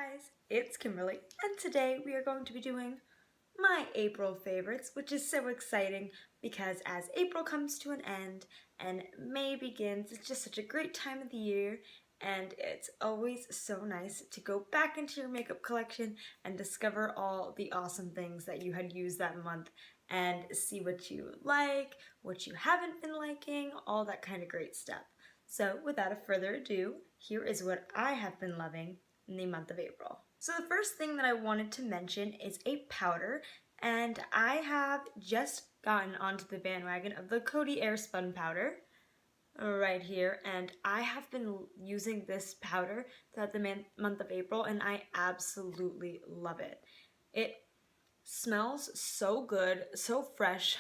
guys, it's Kimberly, and today we are going to be doing my April favorites, which is so exciting because as April comes to an end and May begins, it's just such a great time of the year, and it's always so nice to go back into your makeup collection and discover all the awesome things that you had used that month and see what you like, what you haven't been liking, all that kind of great stuff. So without further ado, here is what I have been loving in the month of April. So the first thing that I wanted to mention is a powder, and I have just gotten onto the bandwagon of the Cody airspun powder right here, and I have been using this powder throughout the month of April, and I absolutely love it. It smells so good, so fresh,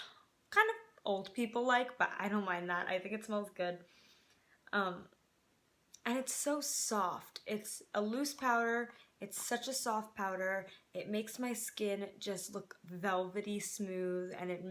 kind of old people like, but I don't mind that. I think it smells good. And it's so soft. It's a loose powder. It's such a soft powder. It makes my skin just look velvety smooth, and it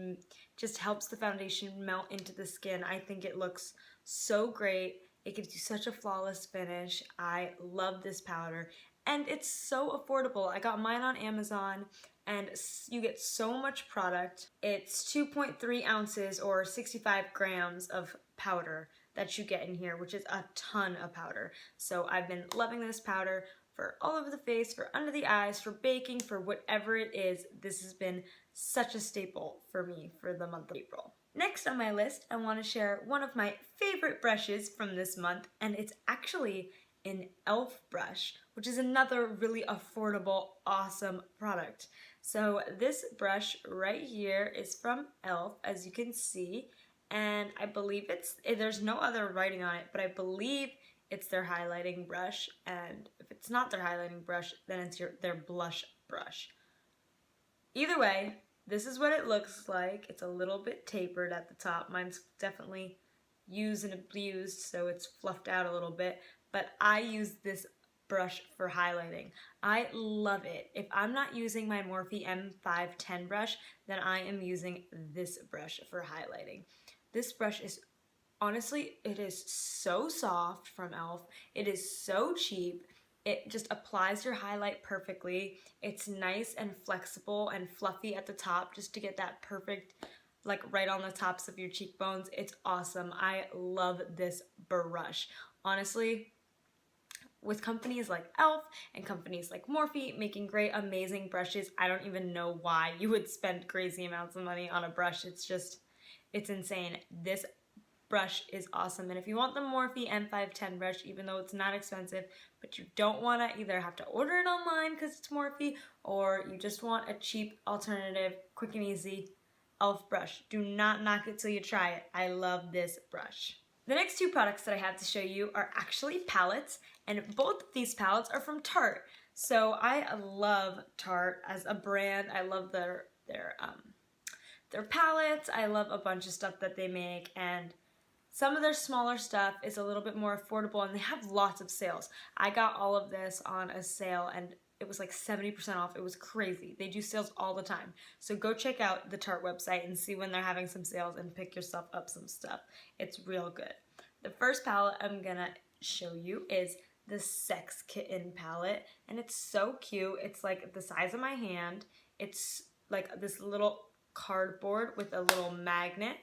just helps the foundation melt into the skin. I think it looks so great. It gives you such a flawless finish. I love this powder, and it's so affordable. I got mine on Amazon, and you get so much product. It's 2.3 ounces or 65 grams of powder that you get in here, which is a ton of powder. So I've been loving this powder for all over the face, for under the eyes, for baking, for whatever it is. This has been such a staple for me for the month of April. Next on my list, I want to share one of my favorite brushes from this month, and it's actually an e.l.f. brush, which is another really affordable, awesome product. So this brush right here is from e.l.f., as you can see, and I believe there's no other writing on it, but I believe it's their highlighting brush, and if it's not their highlighting brush, then it's their blush brush. Either way, this is what it looks like. It's a little bit tapered at the top. Mine's definitely used and abused, so it's fluffed out a little bit, but I use this brush for highlighting. I love it. If I'm not using my Morphe M510 brush, then I am using this brush for highlighting. This brush is, honestly, it is so soft from e.l.f. It is so cheap. It just applies your highlight perfectly. It's nice and flexible and fluffy at the top just to get that perfect, like right on the tops of your cheekbones. It's awesome. I love this brush. Honestly, with companies like e.l.f. and companies like Morphe making great, amazing brushes, I don't even know why you would spend crazy amounts of money on a brush. It's insane. This brush is awesome, and if you want the Morphe M510 brush, even though it's not expensive, but you don't want to either have to order it online because it's Morphe, or you just want a cheap alternative, quick and easy e.l.f. brush, do not knock it till you try it. I love this brush. The next two products that I have to show you are actually palettes, and both of these palettes are from Tarte. So I love Tarte as a brand. I love their palettes. I love a bunch of stuff that they make, and some of their smaller stuff is a little bit more affordable, and they have lots of sales. I got all of this on a sale, and it was like 70% off. It was crazy. They do sales all the time. So go check out the Tarte website and see when they're having some sales and pick yourself up some stuff. It's real good. The first palette I'm gonna show you is the Sex Kitten palette, and it's so cute. It's like the size of my hand. It's like this little cardboard with a little magnet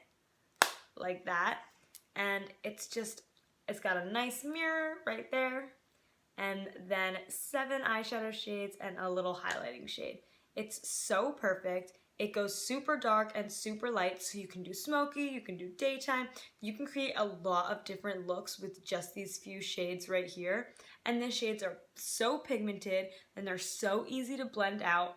like that, and it's got a nice mirror right there, and then 7 eyeshadow shades and a little highlighting shade. It's so perfect. It goes super dark and super light, so you can do smoky, you can do daytime, you can create a lot of different looks with just these few shades right here. And the shades are so pigmented and they're so easy to blend out.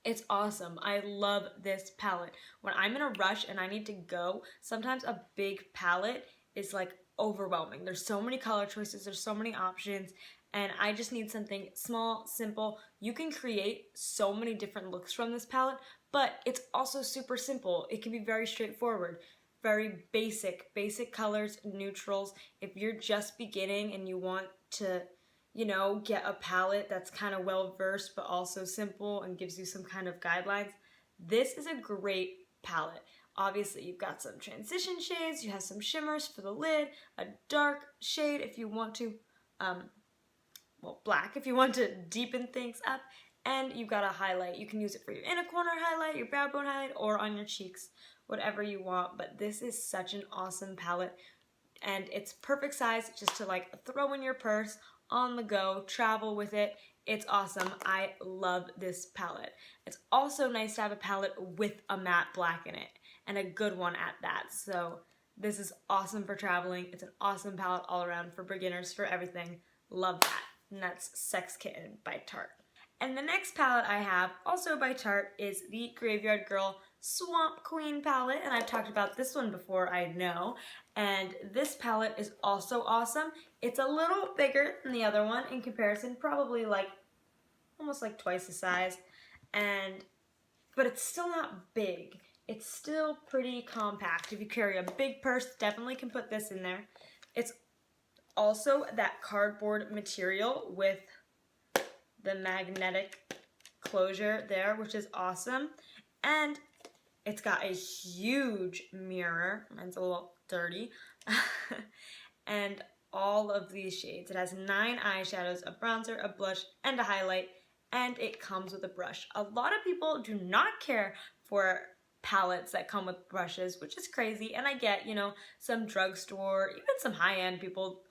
It's awesome. I love this palette. When I'm in a rush and I need to go, sometimes a big palette is like overwhelming. There's so many color choices, there's so many options, and I just need something small, simple. You can create so many different looks from this palette, but it's also super simple. It can be very straightforward, very basic colors, neutrals. If you're just beginning and you want to, you know, get a palette that's kind of well-versed but also simple and gives you some kind of guidelines, this is a great palette. Obviously, you've got some transition shades, you have some shimmers for the lid, a dark shade if you want to well, black if you want to deepen things up, and you've got a highlight. You can use it for your inner corner highlight, your brow bone highlight, or on your cheeks, whatever you want. But this is such an awesome palette, and it's perfect size just to like throw in your purse, on the go, travel with it. It's awesome. I love this palette. It's also nice to have a palette with a matte black in it, and a good one at that. So this is awesome for traveling. It's an awesome palette all around for beginners, for everything. Love that. And that's Sex Kitten by Tarte. And the next palette I have, also by Tarte, is the Graveyard Girl Swamp Queen palette. And I've talked about this one before, I know. And this palette is also awesome. It's a little bigger than the other one in comparison, probably like almost like twice the size. But it's still not big. It's still pretty compact. If you carry a big purse, definitely can put this in there. It's also that cardboard material with the magnetic closure there, which is awesome. And it's got a huge mirror. Mine's a little dirty. And all of these shades. It has 9 eyeshadows, a bronzer, a blush, and a highlight. And it comes with a brush. A lot of people do not care for palettes that come with brushes, which is crazy. And I get, you know, some drugstore, even some high-end people,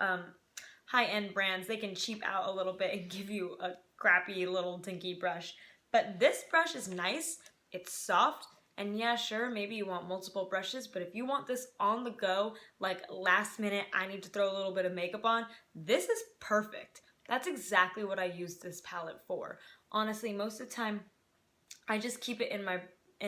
high-end brands, they can cheap out a little bit and give you a crappy little dinky brush. But this brush is nice, it's soft, and yeah, sure, maybe you want multiple brushes, but if you want this on the go, like last minute, I need to throw a little bit of makeup on, this is perfect. That's exactly what I use this palette for. Honestly, most of the time, I just keep it in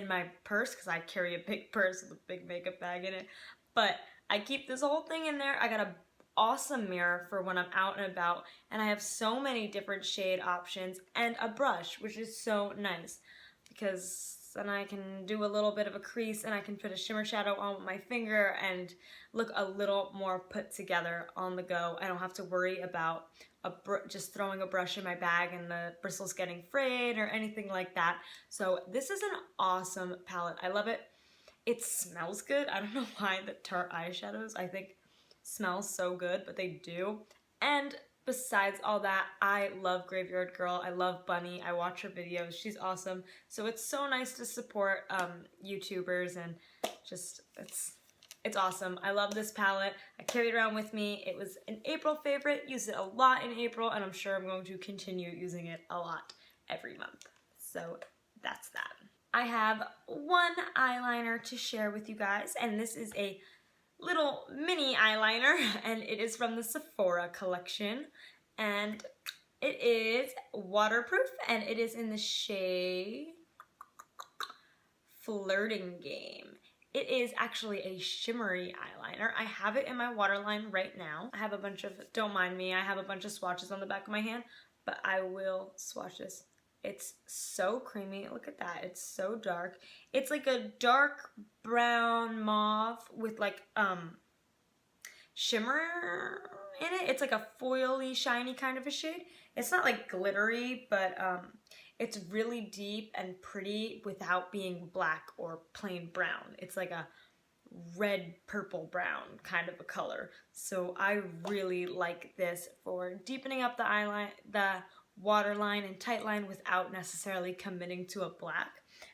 my purse, because I carry a big purse with a big makeup bag in it, but I keep this whole thing in there. I got a awesome mirror for when I'm out and about, and I have so many different shade options, and a brush, which is so nice, because then I can do a little bit of a crease, and I can put a shimmer shadow on my finger and look a little more put together on the go. I don't have to worry about just throwing a brush in my bag and the bristles getting frayed or anything like that. So this is an awesome palette. I love it. It smells good. I don't know why the Tarte eyeshadows, I think, smell so good, but they do. And besides all that, I love Graveyard Girl. I love Bunny. I watch her videos. She's awesome. So it's so nice to support YouTubers, and just it's awesome. I love this palette. I carry it around with me. It was an April favorite. Used it a lot in April, and I'm sure I'm going to continue using it a lot every month. So that's that. I have one eyeliner to share with you guys, and this is a little mini eyeliner, and it is from the Sephora collection, and it is waterproof, and it is in the shade Flirting Game. It is actually a shimmery eyeliner. I have it in my waterline right now. I have a bunch of, don't mind me, I have a bunch of swatches on the back of my hand, but I will swatch this. It's so creamy. Look at that. It's so dark. It's like a dark brown mauve with like shimmer in it. It's like a foily, shiny kind of a shade. It's not like glittery, but it's really deep and pretty without being black or plain brown. It's like a red, purple, brown kind of a color. So I really like this for deepening up the eyeline, the waterline and tight line without necessarily committing to a black.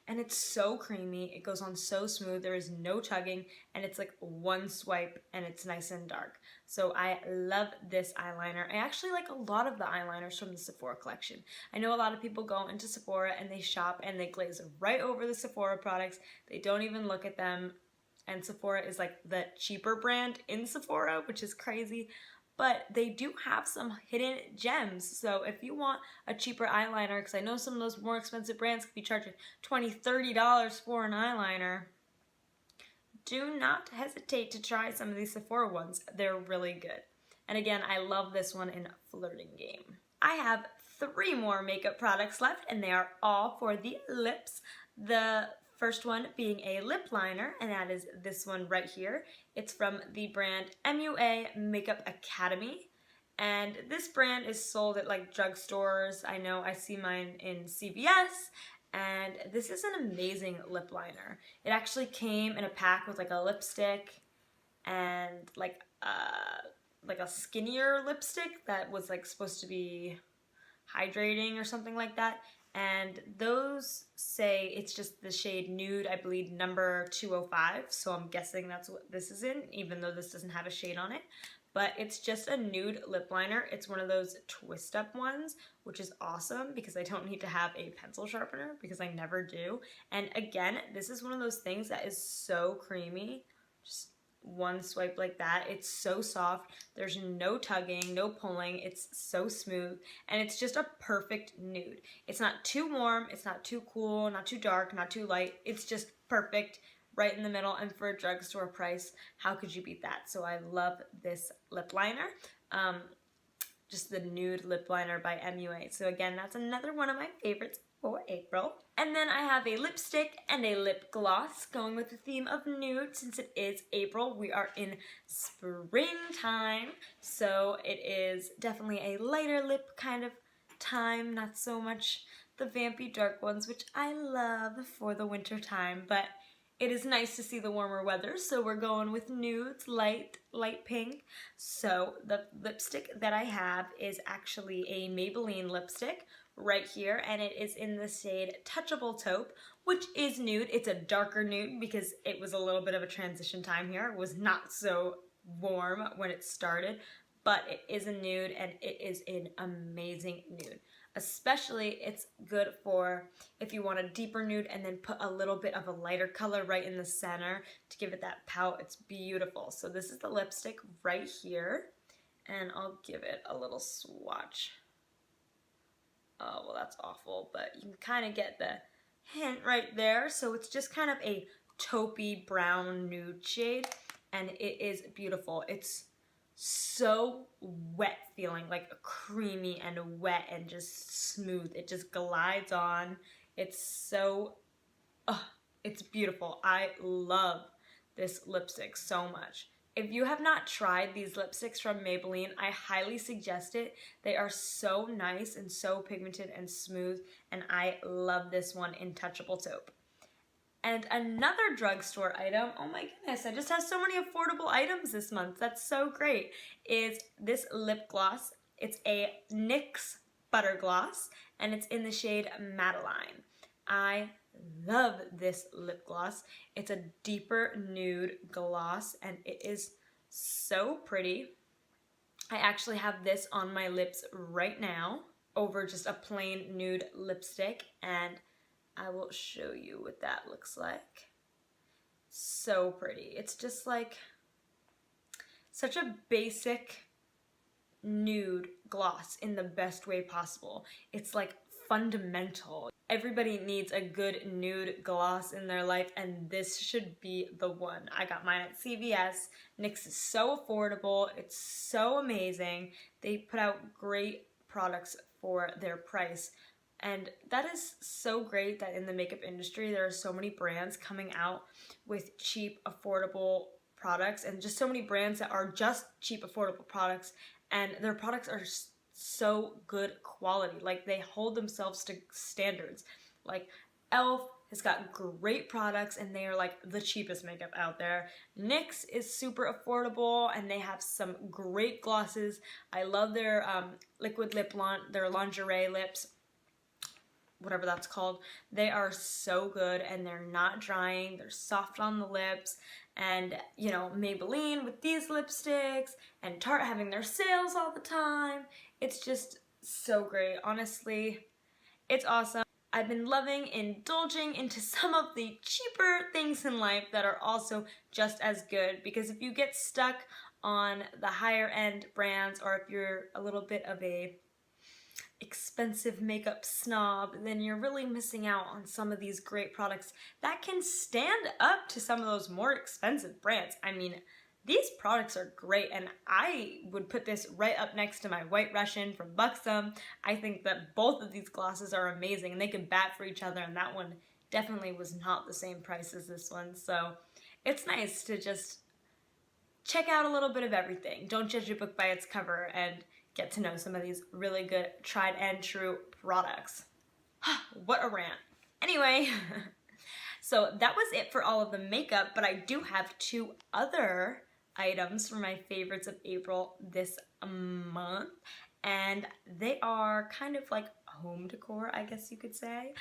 And it's so creamy. It goes on so smooth. There is no tugging, and it's like one swipe and it's nice and dark. So I love this eyeliner. I actually like a lot of the eyeliners from the Sephora collection. I know a lot of people go into Sephora and they shop and they glaze right over the Sephora products. They don't even look at them. And Sephora is like the cheaper brand in Sephora, which is crazy. But they do have some hidden gems. So if you want a cheaper eyeliner, because I know some of those more expensive brands could be charging $20, $30 for an eyeliner, do not hesitate to try some of these Sephora ones. They're really good. And again, I love this one in Flirting Game. I have 3 more makeup products left, and they are all for the lips. The first one being a lip liner, and that is this one right here. It's from the brand MUA Makeup Academy, and this brand is sold at like drugstores. I know I see mine in CVS, and this is an amazing lip liner. It actually came in a pack with like a lipstick and like like a skinnier lipstick that was like supposed to be hydrating or something like that. And those say it's just the shade Nude, I believe number 205, so I'm guessing that's what this is in, even though this doesn't have a shade on it. But it's just a nude lip liner. It's one of those twist up ones, which is awesome because I don't need to have a pencil sharpener because I never do. And again, this is one of those things that is so creamy. Just one swipe like that. It's so soft. There's no tugging, no pulling. It's so smooth, and it's just a perfect nude. It's not too warm, it's not too cool, not too dark, not too light. It's just perfect, right in the middle, and for a drugstore price, how could you beat that? So I love this lip liner. Just the nude lip liner by MUA. So again, that's another one of my favorites for April. And then I have a lipstick and a lip gloss going with the theme of nude. Since it is April, we are in springtime, so it is definitely a lighter lip kind of time, not so much the vampy dark ones, which I love for the winter time, but it is nice to see the warmer weather, so we're going with nudes, light pink. So the lipstick that I have is actually a Maybelline lipstick right here, and it is in the shade Touchable Taupe, which is nude. It's a darker nude because it was a little bit of a transition time here. It was not so warm when it started, but it is a nude, and it is an amazing nude. Especially, it's good for if you want a deeper nude and then put a little bit of a lighter color right in the center to give it that pout. It's beautiful. So this is the lipstick right here, and I'll give it a little swatch. Oh, well, that's awful, but you can kind of get the hint right there. So it's just kind of a taupey brown nude shade, and it is beautiful. It's so wet feeling, like creamy and wet and just smooth. It just glides on. It's so, it's beautiful. I love this lipstick so much. If you have not tried these lipsticks from Maybelline, I highly suggest it. They are so nice and so pigmented and smooth, and I love this one in Touchable Taupe. And another drugstore item, oh my goodness, I just have so many affordable items this month. That's so great, is this lip gloss. It's a NYX Butter Gloss, and it's in the shade Madeline. I love this lip gloss. It's a deeper nude gloss, and it is so pretty. I actually have this on my lips right now over just a plain nude lipstick, and I will show you what that looks like. So pretty. It's just like such a basic nude gloss in the best way possible. It's like fundamental. Everybody needs a good nude gloss in their life, and this should be the one. I got mine at CVS. NYX is so affordable. It's so amazing. They put out great products for their price. And that is so great that in the makeup industry there are so many brands coming out with cheap, affordable products, and just so many brands that are just cheap, affordable products, and their products are so good quality. Like, they hold themselves to standards. Like, e.l.f. has got great products, and they are like the cheapest makeup out there. NYX is super affordable, and they have some great glosses. I love their liquid lip, their lingerie lips, whatever that's called. They are so good, and they're not drying. They're soft on the lips. And, you know, Maybelline with these lipsticks, and Tarte having their sales all the time. It's just so great. Honestly, it's awesome. I've been loving indulging into some of the cheaper things in life that are also just as good, because if you get stuck on the higher end brands, or if you're a little bit of a expensive makeup snob, then you're really missing out on some of these great products that can stand up to some of those more expensive brands. I mean, these products are great, and I would put this right up next to my White Russian from Buxom. I think that both of these glosses are amazing, and they can bat for each other, and that one definitely was not the same price as this one. So it's nice to just check out a little bit of everything. Don't judge a book by its cover, and get to know some of these really good tried and true products. What a rant. Anyway, so that was it for all of the makeup, but I do have two other items for my favorites of April this month, and they are kind of like home decor, I guess you could say,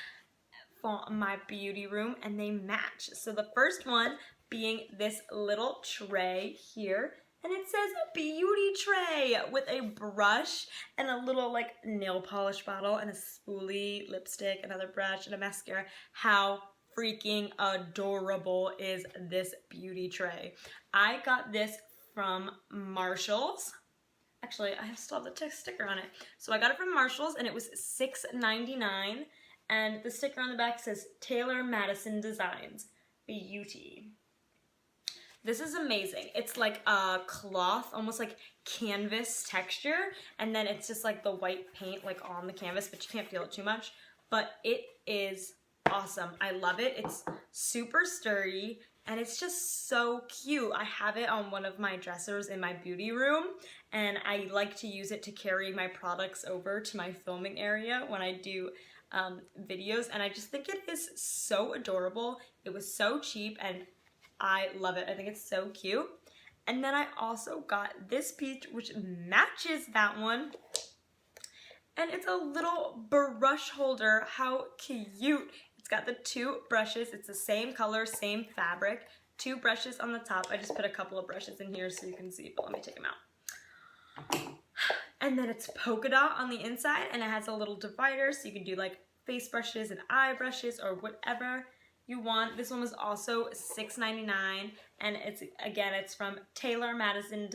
for my beauty room, and they match. So the first one being this little tray here, and it says beauty tray with a brush and a little like nail polish bottle and a spoolie, lipstick, another brush, and a mascara. How freaking adorable is this beauty tray? I got this from Marshall's. Actually, I still have the text sticker on it. So I got it from Marshall's and it was $6.99, and the sticker on the back says Taylor Madison Designs Beauty. This is amazing. It's like a cloth, almost like canvas texture, and then it's just like the white paint like on the canvas, but you can't feel it too much. But it is awesome. I love it. It's super sturdy and it's just so cute. I have it on one of my dressers in my beauty room, and I like to use it to carry my products over to my filming area when I do videos, and I just think it is so adorable. It was so cheap and I love it. I think it's so cute. And then I also got this piece which matches that one, and it's a little brush holder. How cute. It's got the two brushes. It's the same color, same fabric. Two brushes on the top. I just put a couple of brushes in here so you can see, but let me take them out. And then it's polka dot on the inside, and it has a little divider so you can do like face brushes and eye brushes or whatever you want. This one was also $6.99, and it's from Taylor Madison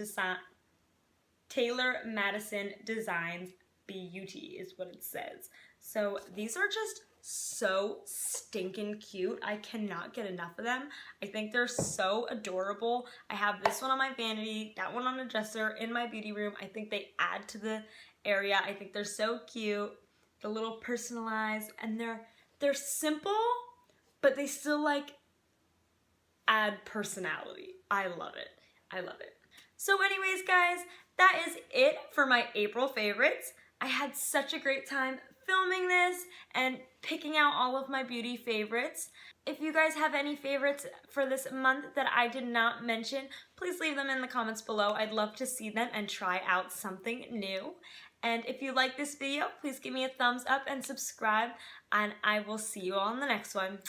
Designs Beauty is what it says. So these are just so stinking cute. I cannot get enough of them. I think they're so adorable. I have this one on my vanity, that one on a dresser in my beauty room. I think they add to the area. I think they're so cute. The little personalized, and they're simple, but they still like add personality. I love it. I love it. So anyways, guys, that is it for my April favorites. I had such a great time filming this and picking out all of my beauty favorites. If you guys have any favorites for this month that I did not mention, please leave them in the comments below. I'd love to see them and try out something new. And if you like this video, please give me a thumbs up and subscribe, and I will see you all in the next one.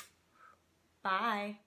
Bye.